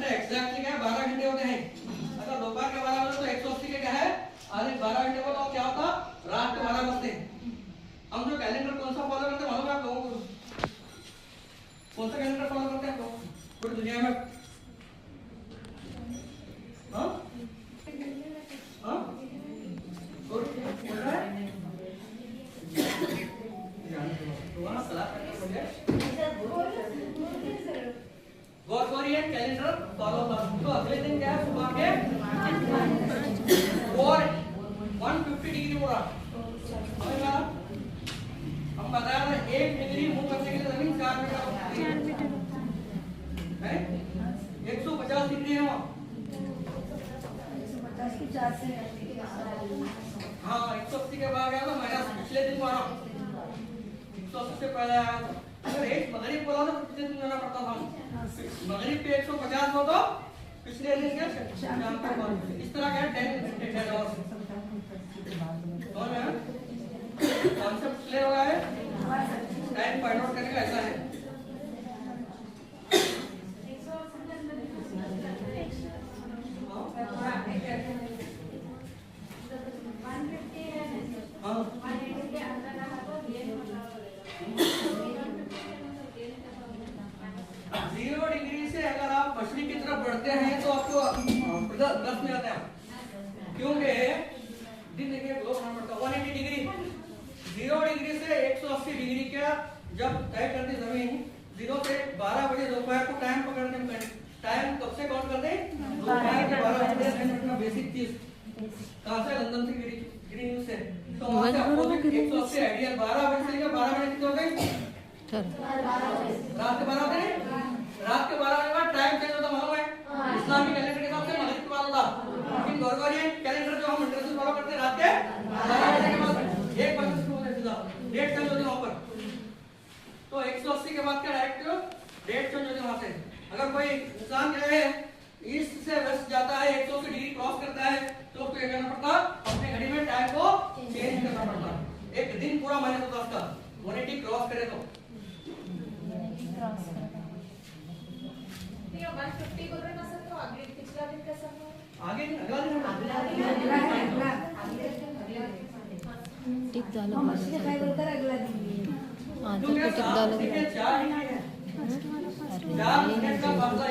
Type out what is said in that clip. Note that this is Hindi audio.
घंटे एग्जैक्टली क्या है 12 घंटे होते हैं। अगर दोपहर के 12 बजे तो 180 के क्या है आधे 12 घंटे बोलो क्या होता रात के 12 बजते। हम जो कैलेंडर कौन सा फॉलो करते हैं मालूम है आप लोगों को? कौन सा कैलेंडर फॉलो करते हैं आप लोग पूरी दुनिया में? हाँ हाँ गोरियन कैलेंडर फॉलो कर। तो अगले दिन क्या है सुबह के 150 डिग्री हो रहा हम बता रहे हैं 1 डिग्री मूव करने के लिए जमीन 4 मीटर है 150 डिग्री है वहाँ। हाँ 180 के बाद गया था माइनस पिछले दिन को आना 180 से पहले आया था। अगर एक मगरिब बोला तो पिछले दिन जाना पड़ता था। मगरिब पे 150 हो तो पिछले दिन क्या शाम के बाद इस तरह क्या 10 आवर्स कॉन्सेप्ट क्लियर हुआ है। टाइम फाइंड आउट करने का ऐसा है। जीरो डिग्री से अगर आप मछली की तरफ बढ़ते हैं तो आपको प्लस में आता है क्योंकि दिन देखिए ग्लोब होना पड़ता है 180 डिग्री। 0 डिग्री से 180 डिग्री का जब तय कर दी जमीन 0 से 12 बजे दोपहर को टाइम पकड़ने में टाइम कब से काउंट करते हैं दोपहर के 12 बजे। बेसिक चीज कहां से लंदन से गिरी न्यूज से तो वहां से आपको 180 आइडिया 12 बजे से लेकर 12 बजे कितने हो गए रात के 12 बजे। रात के 12 बजे बाद टाइम चेंज होता मालूम है इस्लामी कैलेंडर के हिसाब से मगरिब के बाद होता। लेकिन गोरगोरियन कैलेंडर जो हम इंटरनेशनल फॉलो करते हैं रात के 12 बजे के बाद 1 बजे शुरू होता है सीधा डेट चेंज होती है वहां पर। तो 180 के बाद क्या डायरेक्ट डेट चेंज होती है वहां से। अगर कोई इंसान क्या है ईस्ट से वेस्ट जाता है 180 डिग्री क्रॉस करता है तो उसको क्या करना पड़ता अपने घड़ी में टाइम को चेंज करना पड़ता। एक दिन पूरा माइनस होता उसका 180 क्रॉस करे तो 150 बोल रहे ना सर तो आगे पिछला दिन कैसा हुआ आगे अगला दिन टिक झालं माझं काय बोलतात अगला दिन हां तर टिक झालं देखिए 4 डिग्री है 4 मिनट का फासला